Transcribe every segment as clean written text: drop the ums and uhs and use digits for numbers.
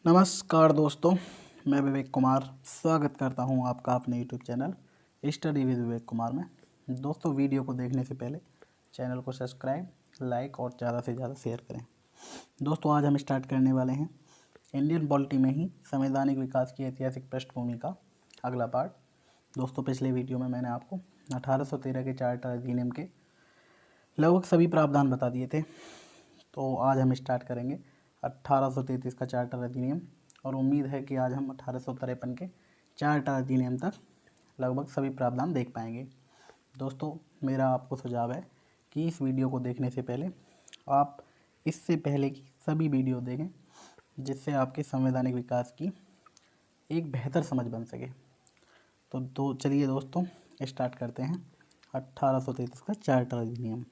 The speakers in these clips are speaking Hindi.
नमस्कार दोस्तों, मैं विवेक कुमार स्वागत करता हूं आपका अपने YouTube channel study with Vivek Kumar में। दोस्तों, वीडियो को देखने से पहले चैनल को सब्सक्राइब, लाइक और ज़्यादा से ज़्यादा शेयर करें। दोस्तों, आज हम स्टार्ट करने वाले हैं इंडियन पॉलिटी में ही संवैधानिक विकास की ऐतिहासिक पृष्ठभूमि का अगला पार्ट। दोस्तों, पिछले वीडियो में मैंने आपको 1813 के चार्टर अधिनियम के लगभग सभी प्रावधान बता दिए थे। तो आज हम स्टार्ट करेंगे 1833 का चार्टर अधिनियम और उम्मीद है कि आज हम 1853 के चार्टर अधिनियम तक लगभग सभी प्रावधान देख पाएंगे। दोस्तों, मेरा आपको सुझाव है कि इस वीडियो को देखने से पहले आप इससे पहले की सभी वीडियो देखें, जिससे आपके संवैधानिक विकास की एक बेहतर समझ बन सके। तो चलिए दोस्तों, स्टार्ट करते हैं 1833 का चार्टर अधिनियम।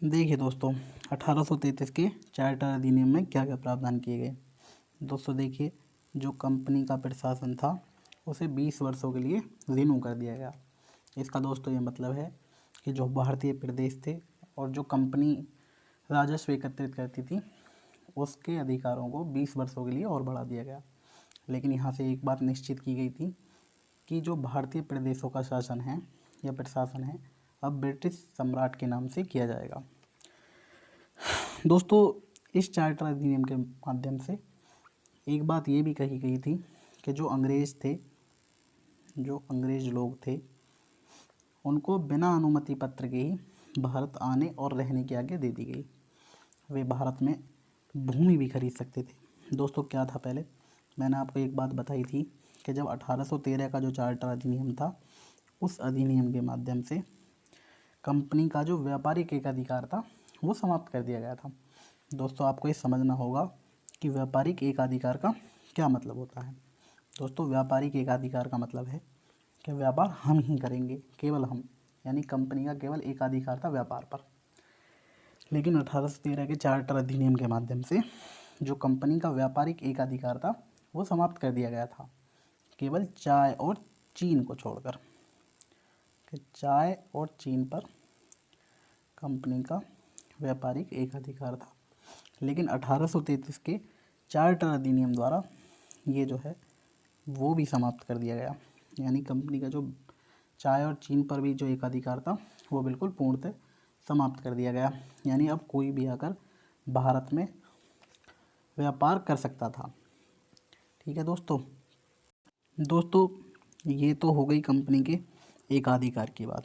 देखिए दोस्तों, 1833 के चार्टर अधिनियम में क्या क्या प्रावधान किए गए। दोस्तों देखिए, जो कंपनी का प्रशासन था उसे 20 वर्षों के लिए रिन्यू कर दिया गया। इसका दोस्तों ये मतलब है कि जो भारतीय प्रदेश थे और जो कंपनी राजस्व एकत्रित करती थी उसके अधिकारों को 20 वर्षों के लिए और बढ़ा दिया गया। लेकिन यहाँ से एक बात निश्चित की गई थी कि जो भारतीय प्रदेशों का शासन है या प्रशासन है अब ब्रिटिश सम्राट के नाम से किया जाएगा। दोस्तों, इस चार्टर अधिनियम के माध्यम से एक बात ये भी कही गई थी कि जो अंग्रेज लोग थे उनको बिना अनुमति पत्र के ही भारत आने और रहने की आज्ञा दे दी गई। वे भारत में भूमि भी खरीद सकते थे। दोस्तों, क्या था, पहले मैंने आपको एक बात बताई थी कि जब 1813 का जो चार्टर अधिनियम था उस अधिनियम के माध्यम से कंपनी का जो व्यापारिक एकाधिकार था वो समाप्त कर दिया गया था। दोस्तों, आपको ये समझना होगा कि व्यापारिक एकाधिकार का क्या मतलब होता है। दोस्तों, व्यापारिक एकाधिकार का मतलब है कि व्यापार हम ही करेंगे, केवल हम, यानी कंपनी का केवल एकाधिकार था व्यापार पर। लेकिन 1813 के चार्टर अधिनियम के माध्यम से जो कंपनी का व्यापारिक एकाधिकार था वो समाप्त कर दिया गया था, केवल चाय और चीन को छोड़कर। कि चाय और चीन पर कंपनी का व्यापारिक एकाधिकार था। लेकिन 1833 के चार्टर अधिनियम द्वारा ये जो है वो भी समाप्त कर दिया गया, यानी कंपनी का जो चाय और चीन पर भी जो एकाधिकार था वो बिल्कुल पूर्णतः समाप्त कर दिया गया। यानी अब कोई भी आकर भारत में व्यापार कर सकता था। ठीक है दोस्तों, ये तो हो गई कंपनी के एकाधिकार की बात।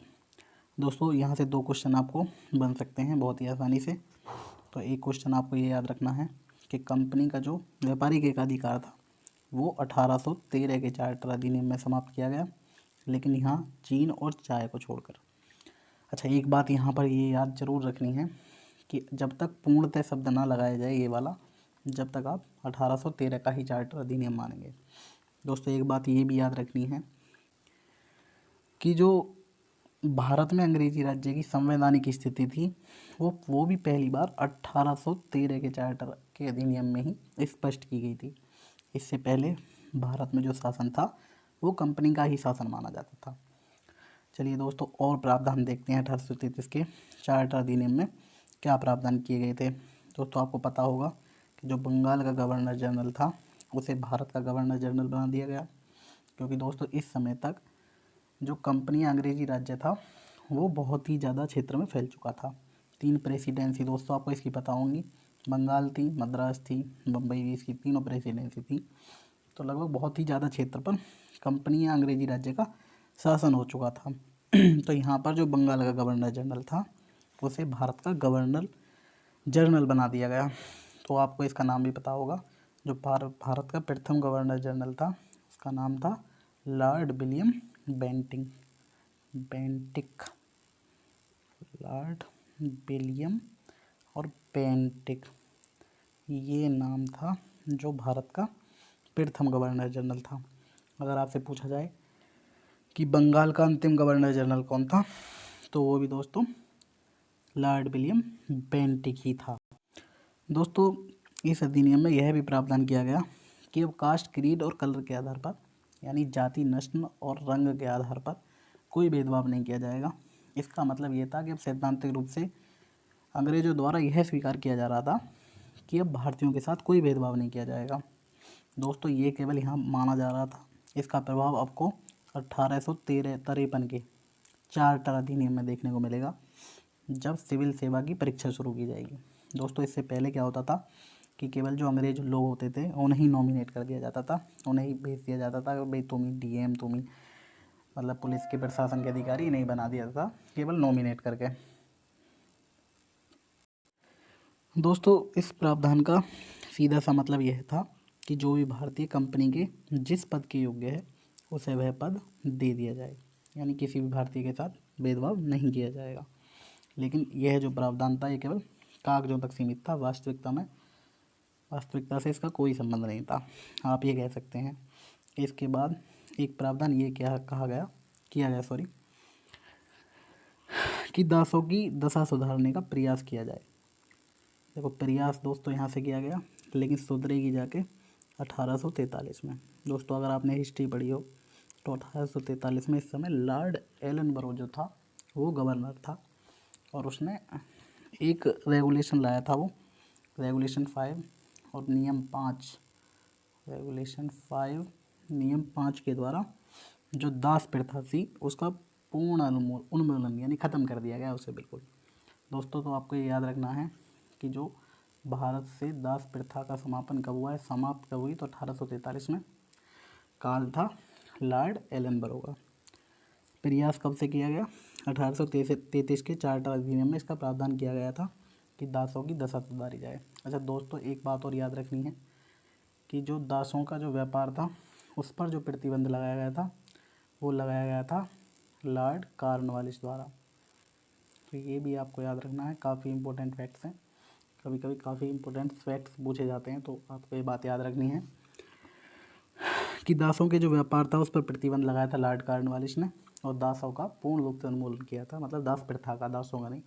दोस्तों, यहाँ से 2 क्वेश्चन आपको बन सकते हैं बहुत ही आसानी से। तो एक क्वेश्चन आपको ये याद रखना है कि कंपनी का जो व्यापारिक एकाधिकार था वो 1813 के चार्टर अधिनियम में समाप्त किया गया, लेकिन यहाँ चीन और चाय को छोड़कर। अच्छा, एक बात यहाँ पर ये याद जरूर रखनी है कि जब तक पूर्णतः शब्द ना लगाया जाए ये वाला, जब तक आप 1813 का ही चार्टर अधिनियम मानेंगे। दोस्तों, एक बात ये भी याद रखनी है कि जो भारत में अंग्रेजी राज्य की संवैधानिक स्थिति थी वो भी पहली बार 1813 के चार्टर के अधिनियम में ही स्पष्ट की गई थी। इससे पहले भारत में जो शासन था वो कंपनी का ही शासन माना जाता था। चलिए दोस्तों, और प्रावधान देखते हैं 1833 के चार्टर अधिनियम में क्या प्रावधान किए गए थे। दोस्तों, आपको पता होगा कि जो बंगाल का गवर्नर जनरल था उसे भारत का गवर्नर जनरल बना दिया गया, क्योंकि दोस्तों इस समय तक जो कंपनी अंग्रेजी राज्य था वो बहुत ही ज़्यादा क्षेत्र में फैल चुका था। 3 प्रेसिडेंसी दोस्तों आपको इसकी पता होंगी, बंगाल थी, मद्रास थी, बम्बई भी, इसकी तीनों प्रेसिडेंसी थी। तो लगभग बहुत ही ज़्यादा क्षेत्र पर कंपनी या अंग्रेजी राज्य का शासन हो चुका था। तो यहाँ पर जो बंगाल का गवर्नर जनरल था उसे भारत का गवर्नर जनरल बना दिया गया। तो आपको इसका नाम भी पता होगा, जो भारत का प्रथम गवर्नर जनरल था उसका नाम था Lord William Bentinck. Lord William और बेंटिक, ये नाम था जो भारत का प्रथम गवर्नर जनरल था। अगर आपसे पूछा जाए कि बंगाल का अंतिम गवर्नर जनरल कौन था, तो वो भी दोस्तों लॉर्ड विलियम बेंटिक ही था। दोस्तों, इस अधिनियम में यह भी प्रावधान किया गया कि अब कास्ट, क्रीड और कलर के आधार पर, यानी जाति, नस्ल और रंग के आधार पर कोई भेदभाव नहीं किया जाएगा। इसका मतलब ये था कि अब सैद्धांतिक रूप से अंग्रेजों द्वारा यह स्वीकार किया जा रहा था कि अब भारतीयों के साथ कोई भेदभाव नहीं किया जाएगा। दोस्तों ये केवल यहाँ माना जा रहा था। इसका प्रभाव आपको 1853 के चार्टर अधिनियम में देखने को मिलेगा, जब सिविल सेवा की परीक्षा शुरू की जाएगी। दोस्तों इससे पहले क्या होता था कि केवल जो अंग्रेज लोग होते थे उन्हें ही नॉमिनेट कर दिया जाता था, उन्हें ही भेज दिया जाता था कि भाई तुम ही डीएम, तुम ही मतलब पुलिस के प्रशासन के अधिकारी नहीं बना दिया था, केवल नॉमिनेट करके। दोस्तों इस प्रावधान का सीधा सा मतलब यह था कि जो भी भारतीय कंपनी के जिस पद के योग्य है उसे वह पद दे दिया जाए, यानी किसी भी भारतीय के साथ भेदभाव नहीं किया जाएगा। लेकिन यह जो प्रावधान था ये केवल कागजों तक सीमित था, वास्तविकता से इसका कोई संबंध नहीं था, आप ये कह सकते हैं। इसके बाद एक प्रावधान ये किया गया कि दासों की दशा सुधारने का प्रयास किया जाए। देखो प्रयास दोस्तों यहाँ से किया गया, लेकिन सुधरेगी जाके 1843 में। दोस्तों अगर आपने हिस्ट्री पढ़ी हो तो 1843 में इस समय लॉर्ड एलनबरो जो था वो गवर्नर था, और उसने एक रेगुलेशन लाया था, वो रेगुलेशन 5 और नियम 5 के द्वारा जो दास प्रथा थी उसका पूर्ण उन्मूलन यानी ख़त्म कर दिया गया उसे बिल्कुल। दोस्तों तो आपको ये याद रखना है कि जो भारत से दास प्रथा का समाप्त कब हुई तो 1843 में। काल था लॉर्ड एलनबरो का। प्रयास कब से किया गया? 1833 के चार्टर अधिनियम में इसका प्रावधान किया गया था कि दासों की दशा सुधारी जाए। अच्छा दोस्तों एक बात और याद रखनी है कि जो दासों का जो व्यापार था उस पर जो प्रतिबंध लगाया गया था वो लगाया गया था लॉर्ड कॉर्नवालिस द्वारा। तो ये भी आपको याद रखना है, काफ़ी इंपॉर्टेंट फैक्ट्स हैं। कभी कभी काफ़ी इंपॉर्टेंट फैक्ट्स पूछे जाते हैं, तो आपको ये बात याद रखनी है कि दासों के जो व्यापार था उस पर प्रतिबंध लगाया था लॉर्ड कॉर्नवालिस ने, और दासों का पूर्ण रूप से उन्मूलन किया था, मतलब दास प्रथा का, दासों का नहीं,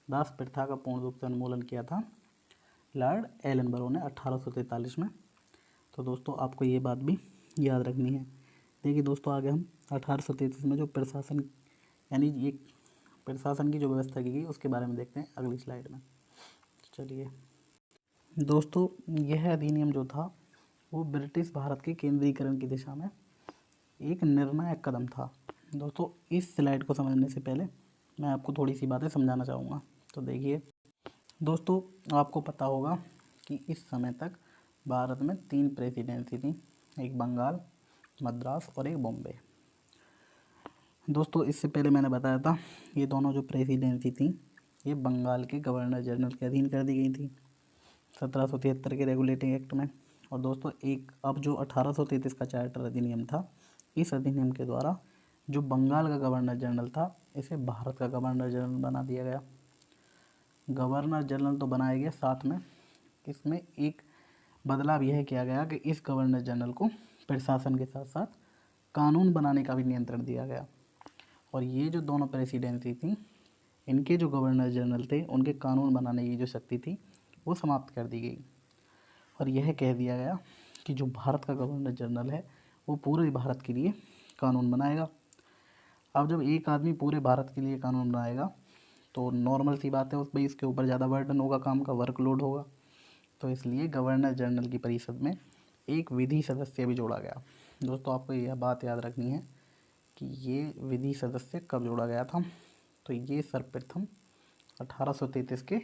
दास प्रथा का पूर्ण रूप से उन्मूलन किया था लॉर्ड एलनबरो ने 1843 में। तो दोस्तों आपको ये बात भी याद रखनी है। देखिए दोस्तों आगे हम 1833 में जो प्रशासन यानी ये प्रशासन की जो व्यवस्था की गई उसके बारे में देखते हैं अगली स्लाइड में। चलिए दोस्तों यह अधिनियम जो था वो ब्रिटिश भारत के केंद्रीकरण की दिशा में एक निर्णायक कदम था। दोस्तों इस स्लाइड को समझने से पहले मैं आपको थोड़ी सी बातें समझाना चाहूँगा। तो देखिए दोस्तों आपको पता होगा कि इस समय तक भारत में 3 प्रेसिडेंसी थी, एक बंगाल, मद्रास और एक बॉम्बे। दोस्तों इससे पहले मैंने बताया था ये दोनों जो प्रेसिडेंसी थी ये बंगाल के गवर्नर जनरल के अधीन कर दी गई थी 1773 के रेगुलेटिंग एक्ट में। और दोस्तों एक अब जो 1833 का चार्टर अधिनियम था, इस अधिनियम के द्वारा जो बंगाल का गवर्नर जनरल था इसे भारत का गवर्नर जनरल बना दिया गया। गवर्नर जनरल तो बनाया गया, साथ में इसमें एक बदलाव यह किया गया कि इस गवर्नर जनरल को प्रशासन के साथ साथ कानून बनाने का भी नियंत्रण दिया गया। और ये जो दोनों प्रेसिडेंसी थी इनके जो गवर्नर जनरल थे उनके कानून बनाने की जो शक्ति थी वो समाप्त कर दी गई, और यह कह दिया गया कि जो भारत का गवर्नर जनरल है वो पूरे भारत के लिए कानून बनाएगा। अब जब एक आदमी पूरे भारत के लिए कानून बनाएगा तो नॉर्मल सी बात है उस भाई इसके ऊपर ज़्यादा बर्डन होगा, काम का वर्कलोड होगा, तो इसलिए गवर्नर जनरल की परिषद में एक विधि सदस्य भी जोड़ा गया। दोस्तों आपको यह बात याद रखनी है कि ये विधि सदस्य कब जोड़ा गया था, तो ये सर्वप्रथम 1833 के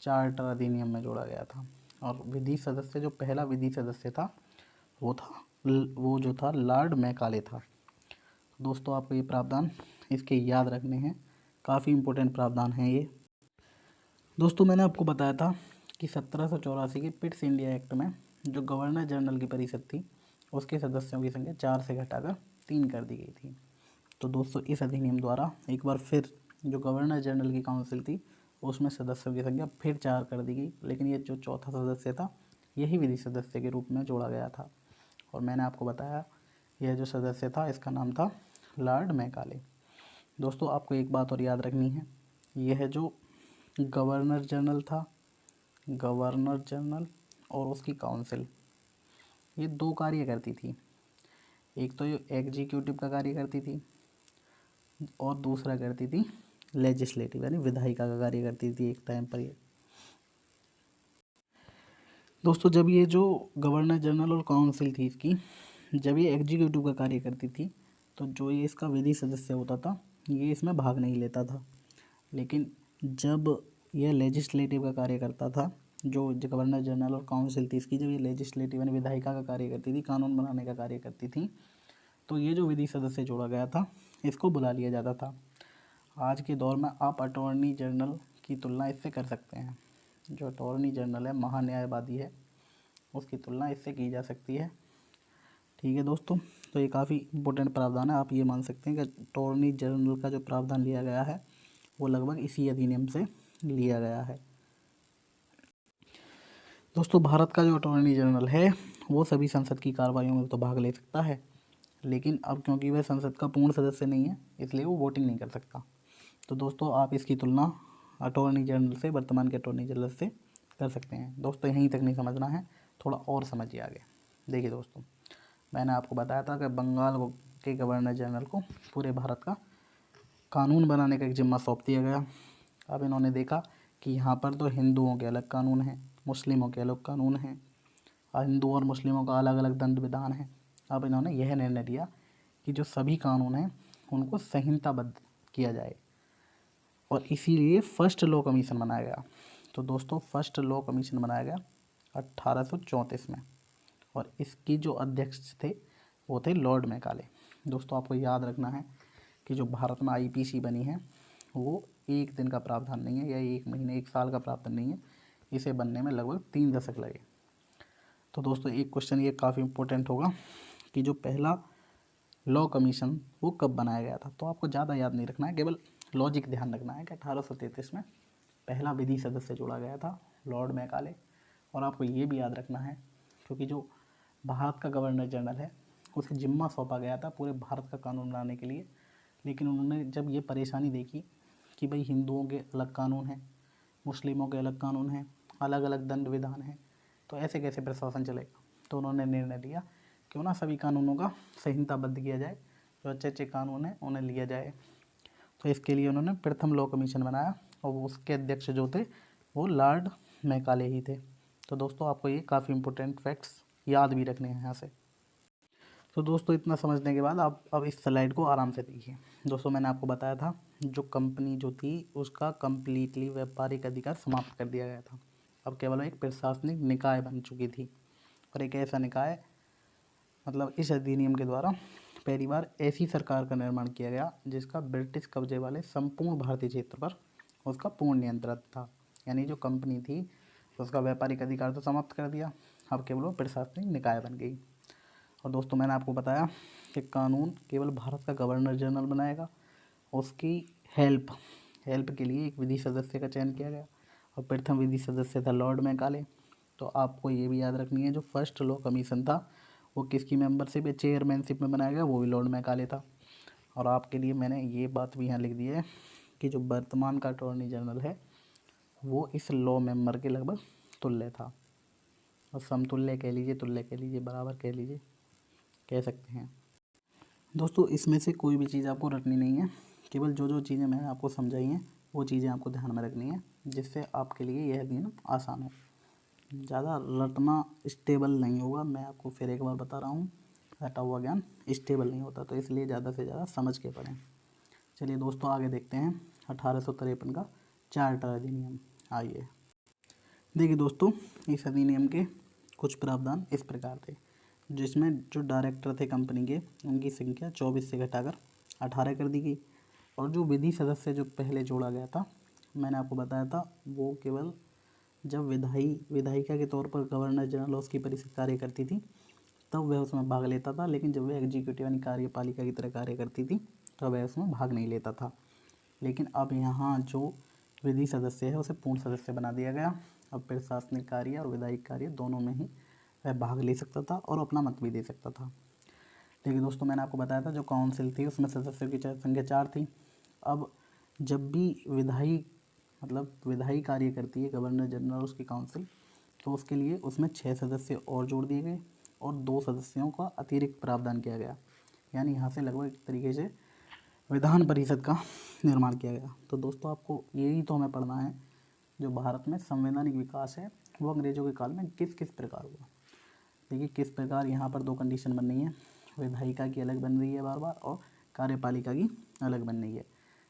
चार्टर अधिनियम में जोड़ा गया था। और विधि सदस्य जो पहला विधि सदस्य था वो जो था लॉर्ड मैकाले था। दोस्तों आपको ये प्रावधान इसके याद रखने हैं, काफ़ी इंपॉर्टेंट प्रावधान हैं ये। दोस्तों मैंने आपको बताया था कि 1784 के पिट्स इंडिया एक्ट में जो गवर्नर जनरल की परिषद थी उसके सदस्यों की संख्या 4 से घटाकर 3 कर दी गई थी। तो दोस्तों इस अधिनियम द्वारा एक बार फिर जो गवर्नर जनरल की काउंसिल थी उसमें सदस्यों की संख्या फिर 4 कर दी गई, लेकिन ये जो चौथा सदस्य था यही विधि सदस्य के रूप में जोड़ा गया था। और मैंने आपको बताया यह जो सदस्य था इसका नाम था लॉर्ड मैकाले। दोस्तों आपको एक बात और याद रखनी है, यह जो गवर्नर जनरल था, गवर्नर जनरल और उसकी काउंसिल ये 2 कार्य करती थी। एक तो ये एग्जीक्यूटिव का कार्य करती थी और दूसरा करती थी लेजिस्लेटिव यानी विधायिका का कार्य करती थी एक टाइम पर ये। दोस्तों जब ये जो गवर्नर जनरल और काउंसिल थी इसकी, जब ये एग्जीक्यूटिव का कार्य करती थी, तो जो ये इसका विधि सदस्य होता था ये इसमें भाग नहीं लेता था। लेकिन जब यह लेजिस्लेटिव का कार्य करता था, जो गवर्नर जनरल और काउंसिल थी इसकी, जब ये लेजिस्लेटिव यानी विधायिका का कार्य करती थी, कानून बनाने का कार्य करती थी, तो ये जो विधि सदस्य जोड़ा गया था इसको बुला लिया जाता था। आज के दौर में आप अटॉर्नी जनरल की तुलना इससे कर सकते हैं। जो अटॉर्नी जनरल है, महान्यायवादी है, उसकी तुलना इससे की जा सकती है। ठीक है दोस्तों, तो ये काफ़ी इंपॉर्टेंट प्रावधान है। आप ये मान सकते हैं कि अटॉर्नी जनरल का जो प्रावधान लिया गया है वो लगभग इसी अधिनियम से लिया गया है। दोस्तों भारत का जो अटॉर्नी जनरल है वो सभी संसद की कार्रवाइयों में तो भाग ले सकता है, लेकिन अब क्योंकि वह संसद का पूर्ण सदस्य नहीं है इसलिए वो वोटिंग नहीं कर सकता। तो दोस्तों आप इसकी तुलना अटॉर्नी जनरल से, वर्तमान के अटॉर्नी जनरल से कर सकते हैं। दोस्तों यहीं तक नहीं समझना है, थोड़ा और समझिए आगे। देखिए दोस्तों, मैंने आपको बताया था कि बंगाल के गवर्नर जनरल को पूरे भारत का कानून बनाने का एक जिम्मा सौंप दिया गया। अब इन्होंने देखा कि यहाँ पर तो हिंदुओं के अलग कानून हैं, मुस्लिमों के अलग कानून हैं, हिंदू और मुस्लिमों का अलग अलग दंड विधान है। अब इन्होंने यह निर्णय लिया कि जो सभी कानून हैं उनको संहिताबद्ध किया जाए, और इसीलिए फर्स्ट लॉ कमीशन बनाया गया। तो दोस्तों फर्स्ट लॉ कमीशन बनाया गया 1834 में, और इसकी जो अध्यक्ष थे वो थे लॉर्ड मैकाले। दोस्तों आपको याद रखना है कि जो भारत में आईपीसी बनी है वो एक दिन का प्रावधान नहीं है, या एक महीने, एक साल का प्रावधान नहीं है, इसे बनने में लगभग 3 दशक लगे। तो दोस्तों एक क्वेश्चन ये काफ़ी इंपॉर्टेंट होगा कि जो पहला लॉ कमीशन वो कब बनाया गया था। तो आपको ज़्यादा याद नहीं रखना है, केवल लॉजिक ध्यान रखना है कि 1833 में पहला विधि सदस्य जोड़ा गया था, लॉर्ड मैकाले। और आपको ये भी याद रखना है क्योंकि जो भारत का गवर्नर जनरल है उसे जिम्मा सौंपा गया था पूरे भारत का कानून बनाने के लिए, लेकिन उन्होंने जब ये परेशानी देखी कि भाई हिंदुओं के अलग कानून हैं, मुस्लिमों के अलग कानून हैं, अलग अलग दंड विधान हैं, तो ऐसे कैसे प्रशासन चलेगा। तो उन्होंने निर्णय लिया क्यों ना सभी कानूनों का संहिताबद्ध किया जाए, जो अच्छे अच्छे कानून हैं उन्हें लिया जाए। तो इसके लिए उन्होंने प्रथम लॉ कमीशन बनाया, और उसके अध्यक्ष जो थे वो लॉर्ड मैकाले ही थे। तो दोस्तों आपको ये काफ़ी इंपॉर्टेंट फैक्ट्स याद भी रखने हैं यहाँ से। तो दोस्तों इतना समझने के बाद आप अब इस स्लाइड को आराम से देखिए। दोस्तों मैंने आपको बताया था जो कंपनी जो थी उसका कम्प्लीटली व्यापारिक अधिकार समाप्त कर दिया गया था। अब केवल एक प्रशासनिक निकाय बन चुकी थी, और एक ऐसा निकाय, मतलब इस अधिनियम के द्वारा पहली बार ऐसी सरकार का निर्माण किया गया जिसका ब्रिटिश कब्जे वाले संपूर्ण भारतीय क्षेत्र पर उसका पूर्ण नियंत्रण था। यानी जो कंपनी थी उसका व्यापारिक अधिकार तो समाप्त कर दिया, अब केवल वो प्रशासनिक निकाय बन गई। और दोस्तों मैंने आपको बताया कि कानून केवल भारत का गवर्नर जनरल बनाएगा, उसकी हेल्प के लिए एक विधि सदस्य का चयन किया गया, और प्रथम विधि सदस्य था लॉर्ड मैकाले। तो आपको ये भी याद रखनी है जो फर्स्ट लॉ कमीशन था वो किसकी मेंबरशिप या चेयरमैनशिप में बनाया गया, वो भी लॉर्ड मैकाले था। और आपके लिए मैंने ये बात भी यहाँ लिख दी है कि जो वर्तमान का अटॉर्नी जनरल है वो इस लॉ मेंबर के लगभग तुल्य था, और समतुल्य कह लीजिए, तुल्य कह लीजिए, बराबर कह लीजिए, कह सकते हैं। दोस्तों इसमें से कोई भी चीज़ आपको रखनी नहीं है, केवल जो जो चीज़ें मैंने आपको समझाई हैं वो चीज़ें आपको ध्यान में रखनी है, जिससे आपके लिए यह दिन आसान हो। ज़्यादा रटना स्टेबल नहीं होगा, मैं आपको फिर एक बार बता रहा हूँ, रटा हुआ ज्ञान स्टेबल नहीं होता, तो इसलिए ज़्यादा से ज़्यादा समझ के पढ़ें। चलिए दोस्तों आगे देखते हैं 1853 का चार्टर अधिनियम। आइए देखिए दोस्तों, इस अधिनियम के कुछ प्रावधान इस प्रकार थे, जिसमें जो डायरेक्टर थे कंपनी के उनकी संख्या 24 से घटाकर 18 कर दी गई, और जो विधि सदस्य जो पहले जोड़ा गया था मैंने आपको बताया था वो केवल जब विधायिका के तौर पर गवर्नर जनरल उसकी परिषद कार्य करती थी तब वह उसमें भाग लेता था, लेकिन जब वह एग्जीक्यूटिव यानी कार्यपालिका की तरह कार्य करती थी तब वह उसमें भाग नहीं लेता था। लेकिन अब यहाँ जो विधि सदस्य है उसे पूर्ण सदस्य बना दिया गया। अब प्रशासनिक कार्य और विधायिक कार्य दोनों में ही वह भाग ले सकता था और अपना मत भी दे सकता था। देखिए दोस्तों मैंने आपको बताया था जो काउंसिल थी उसमें सदस्यों की संख्या 4 थी। अब जब भी विधायी कार्य करती है गवर्नर जनरल उसकी काउंसिल, तो उसके लिए उसमें 6 सदस्य और जोड़ दिए गए, और 2 सदस्यों का अतिरिक्त प्रावधान किया गया। यानी यहाँ से लगभग एक तरीके से विधान परिषद का निर्माण किया गया। तो दोस्तों आपको यही तो हमें पढ़ना है, जो भारत में संवैधानिक विकास है वो अंग्रेजों के काल में किस किस प्रकार हुआ। देखिए किस प्रकार, यहाँ पर दो कंडीशन बन रही है, विधायिका की अलग बन रही है बार बार और कार्यपालिका की अलग बन रही है।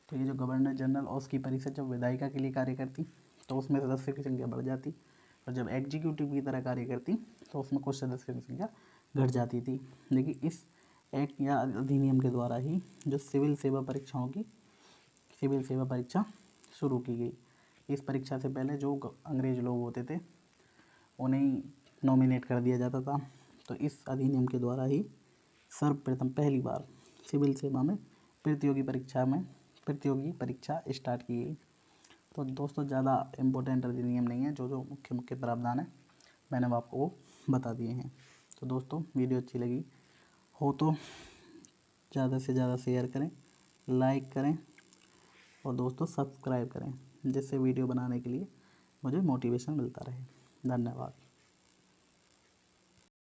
तो ये जो गवर्नर जनरल और उसकी परिषद जब विधायिका के लिए कार्य करती तो उसमें सदस्यों की संख्या बढ़ जाती, और जब एग्जीक्यूटिव की तरह कार्य करती तो उसमें कुछ सदस्यों की संख्या घट जाती थी। देखिए इस एक्ट या अधिनियम के द्वारा ही जो सिविल सेवा परीक्षा शुरू की गई। इस परीक्षा से पहले जो अंग्रेज लोग होते थे उन्हें नॉमिनेट कर दिया जाता था। तो इस अधिनियम के द्वारा ही सर्वप्रथम पहली बार सिविल सेवा में प्रतियोगी परीक्षा स्टार्ट की गई। तो दोस्तों ज़्यादा इम्पोर्टेंट अधिनियम नहीं है, जो जो मुख्य मुख्य प्रावधान है मैंने आपको वो बता दिए हैं। तो दोस्तों वीडियो अच्छी लगी हो तो ज़्यादा से ज़्यादा शेयर करें, लाइक करें और दोस्तों सब्सक्राइब करें, जिससे वीडियो बनाने के लिए मुझे मोटिवेशन मिलता रहे। धन्यवाद।